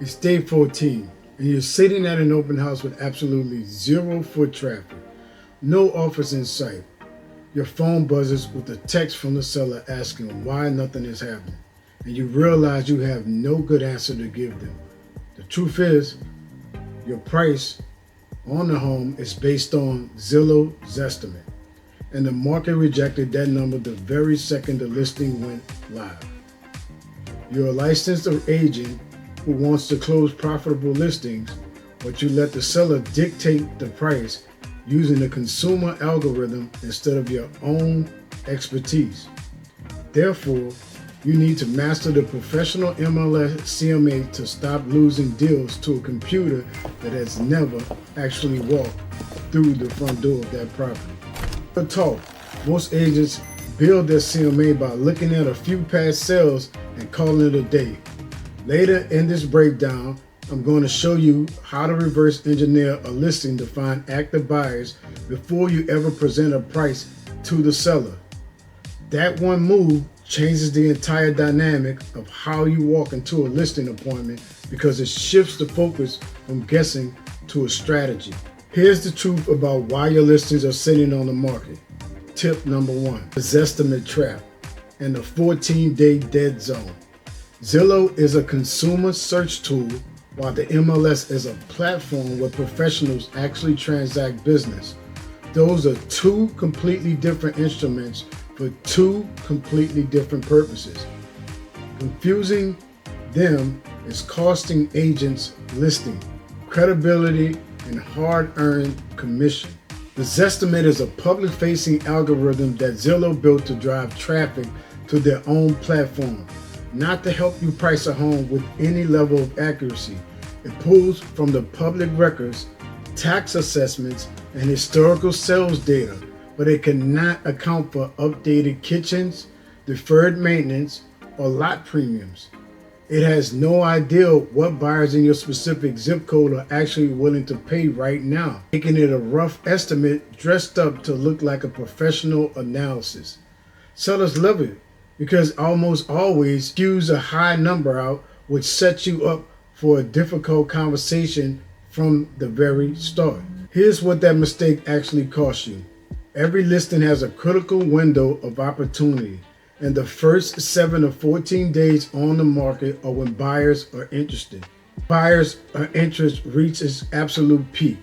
It's day 14, and you're sitting at an open house with absolutely zero foot traffic, no offers in sight. Your phone buzzes with a text from the seller asking why nothing is happening, and you realize you have no good answer to give them. The truth is, your price on the home is based on Zillow's estimate, and the market rejected that number the very second the listing went live. You're a licensed agent who wants to close profitable listings, but you let the seller dictate the price using the consumer algorithm instead of your own expertise. Therefore, you need to master the professional MLS CMA to stop losing deals to a computer that has never actually walked through the front door of that property. For talk, most agents build their CMA by looking at a few past sales and calling it a day. Later in this breakdown, I'm going to show you how to reverse engineer a listing to find active buyers before you ever present a price to the seller. That one move changes the entire dynamic of how you walk into a listing appointment because it shifts the focus from guessing to a strategy. Here's the truth about why your listings are sitting on the market. Tip number 1, the Zestimate trap and the 14-day dead zone. Zillow is a consumer search tool, while the MLS is a platform where professionals actually transact business. Those are two completely different instruments for two completely different purposes. Confusing them is costing agents listing, credibility, and hard-earned commission. The Zestimate is a public-facing algorithm that Zillow built to drive traffic to their own platform, not to help you price a home with any level of accuracy. It pulls from the public records, tax assessments, and historical sales data, but it cannot account for updated kitchens, deferred maintenance, or lot premiums. It has no idea what buyers in your specific zip code are actually willing to pay right now, making it a rough estimate dressed up to look like a professional analysis. Sellers love it because almost always skews a high number out, which sets you up for a difficult conversation from the very start. Here's what that mistake actually costs you. Every listing has a critical window of opportunity, and the first 7 to 14 days on the market are when buyers are interested. Buyers' interest reaches absolute peak.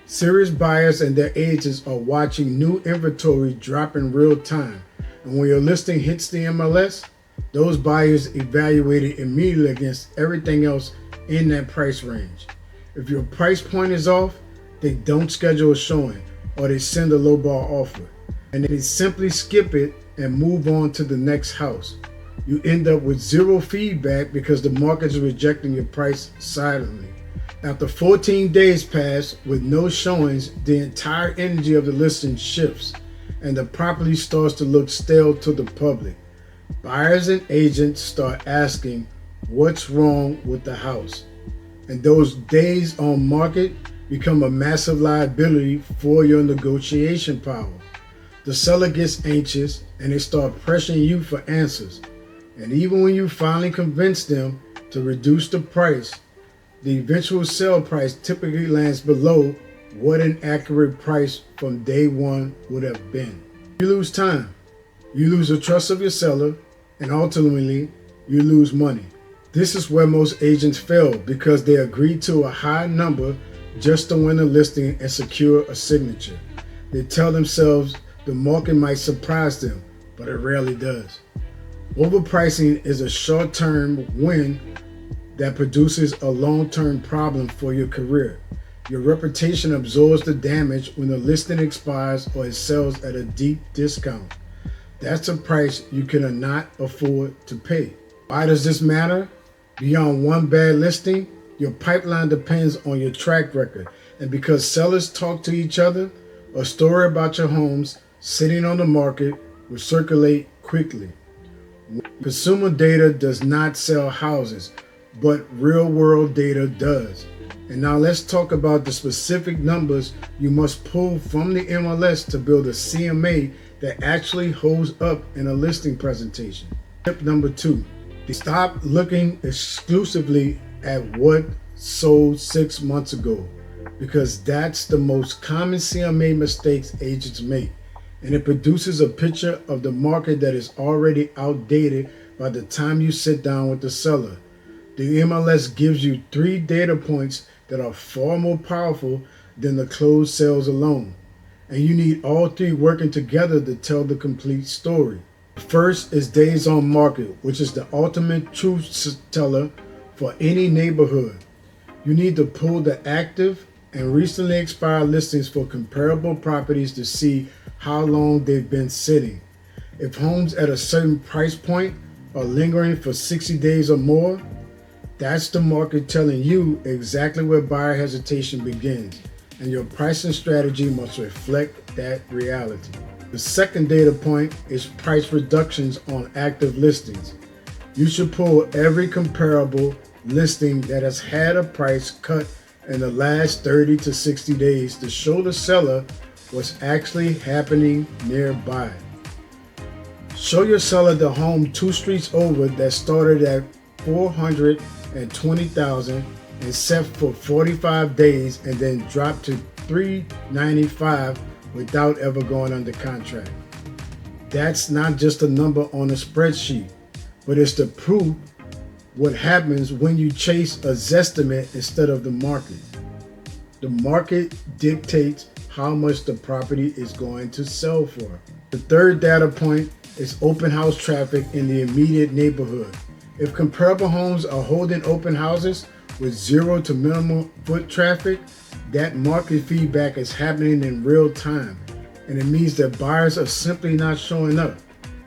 Serious buyers and their agents are watching new inventory drop in real time, and when your listing hits the MLS, those buyers evaluate it immediately against everything else in that price range. If your price point is off, they don't schedule a showing or they send a lowball offer, and they simply skip it and move on to the next house. You end up with zero feedback because the market is rejecting your price silently. After 14 days pass with no showings, the entire energy of the listing shifts and the property starts to look stale to the public. Buyers and agents start asking what's wrong with the house, and those days on market become a massive liability for your negotiation power. The seller gets anxious and they start pressuring you for answers, and even when you finally convince them to reduce the price, the eventual sale price typically lands below what an accurate price from day one would have been. You lose time, you lose the trust of your seller, and ultimately you lose money. This is where most agents fail because they agree to a high number just to win a listing and secure a signature. They tell themselves the market might surprise them, but it rarely does. Overpricing is a short-term win that produces a long-term problem for your career. Your reputation absorbs the damage when the listing expires or it sells at a deep discount. That's a price you cannot afford to pay. Why does this matter? Beyond one bad listing, your pipeline depends on your track record. And because sellers talk to each other, a story about your homes sitting on the market will circulate quickly. Consumer data does not sell houses, but real-world data does. And now let's talk about the specific numbers you must pull from the MLS to build a CMA that actually holds up in a listing presentation. Tip number 2, stop looking exclusively at what sold 6 months ago, because that's the most common CMA mistakes agents make, and it produces a picture of the market that is already outdated by the time you sit down with the seller. The MLS gives you 3 data points that are far more powerful than the closed sales alone, and you need all 3 working together to tell the complete story. First is days on market, which is the ultimate truth teller for any neighborhood. You need to pull the active and recently expired listings for comparable properties to see how long they've been sitting. If homes at a certain price point are lingering for 60 days or more, that's the market telling you exactly where buyer hesitation begins, and your pricing strategy must reflect that reality. The second data point is price reductions on active listings. You should pull every comparable listing that has had a price cut in the last 30 to 60 days to show the seller what's actually happening nearby. Show your seller the home 2 streets over that started at $420,000 and set for 45 days and then dropped to $395 without ever going under contract. That's not just a number on a spreadsheet, but it's the proof what happens when you chase a zestimate instead of the market. The market dictates how much the property is going to sell for. The third data point is open house traffic in the immediate neighborhood. If comparable homes are holding open houses with 0 to minimal foot traffic, that market feedback is happening in real time, and it means that buyers are simply not showing up.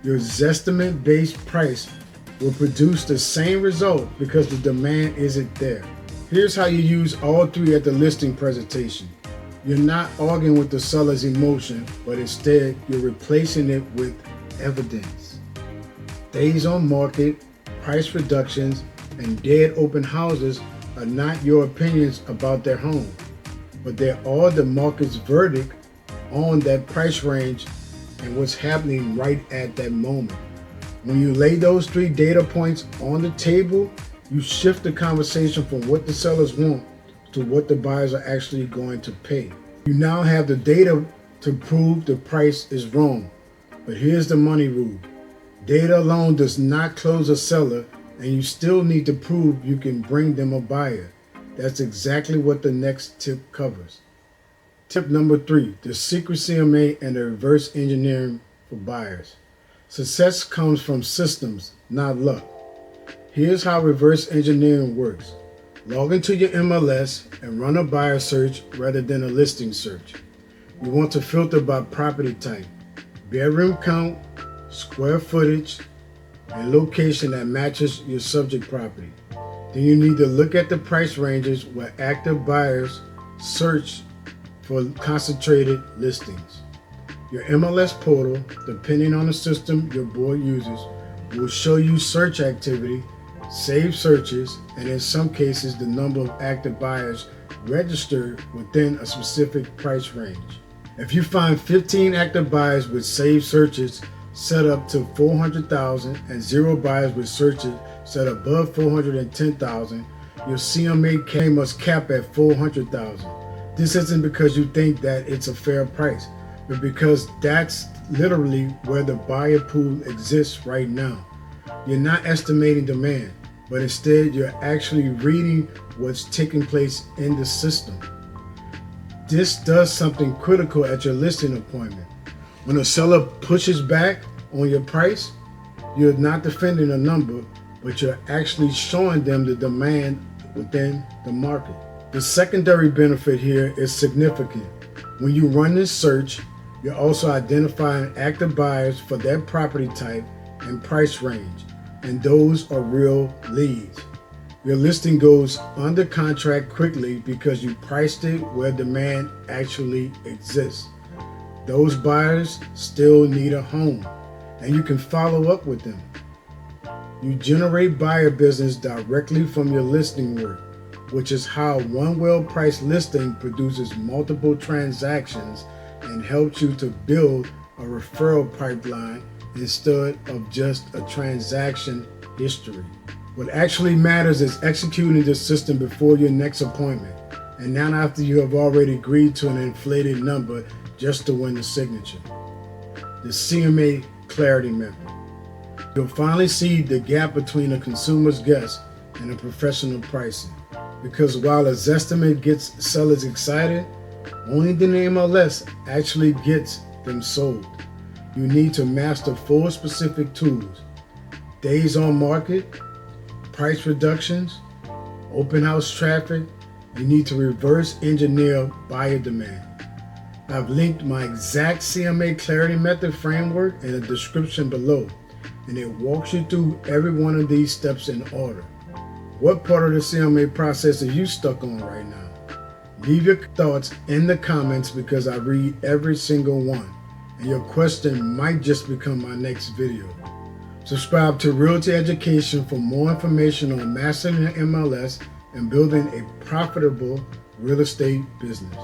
Your Zestimate-based price will produce the same result because the demand isn't there. Here's how you use all 3 at the listing presentation. You're not arguing with the seller's emotion, but instead you're replacing it with evidence. Days on market, price reductions, and dead open houses are not your opinions about their home, but they're all the market's verdict on that price range and what's happening right at that moment. When you lay those 3 data points on the table, you shift the conversation from what the sellers want to what the buyers are actually going to pay. You now have the data to prove the price is wrong. But here's the money rule. Data alone does not close a seller, and you still need to prove you can bring them a buyer. That's exactly what the next tip covers. Tip number 3, the secret CMA and the reverse engineering for buyers. Success comes from systems, not luck. Here's how reverse engineering works. Log into your MLS and run a buyer search rather than a listing search. You want to filter by property type, bedroom count, square footage, and location that matches your subject property. Then you need to look at the price ranges where active buyers search for concentrated listings. Your MLS portal, depending on the system your board uses, will show you search activity, saved searches, and in some cases the number of active buyers registered within a specific price range. If you find 15 active buyers with saved searches set up to 400,000 and 0 buyers with searches set above 410,000, your CMA must cap at 400,000. This isn't because you think that it's a fair price, but because that's literally where the buyer pool exists right now. You're not estimating demand, but instead you're actually reading what's taking place in the system. This does something critical at your listing appointment. When a seller pushes back on your price, you're not defending a number, but you're actually showing them the demand within the market. The secondary benefit here is significant. When you run this search, you're also identifying active buyers for that property type and price range, and those are real leads. Your listing goes under contract quickly because you priced it where demand actually exists. Those buyers still need a home, and you can follow up with them. You generate buyer business directly from your listing work, which is how one well-priced listing produces multiple transactions and helps you to build a referral pipeline instead of just a transaction history. What actually matters is executing the system before your next appointment, and not after you have already agreed to an inflated number just to win the signature. The CMA Clarity Method. You'll finally see the gap between a consumer's guess and a professional pricing. Because while a Zestimate gets sellers excited, only the MLS actually gets them sold. You need to master 4 specific tools: days on market, price reductions, open house traffic. You need to reverse engineer buyer demand. I've linked my exact CMA Clarity Method framework in the description below, and it walks you through every one of these steps in order. What part of the CMA process are you stuck on right now? Leave your thoughts in the comments because I read every single one, and your question might just become my next video. Subscribe to Realty Education for more information on mastering the MLS and building a profitable real estate business.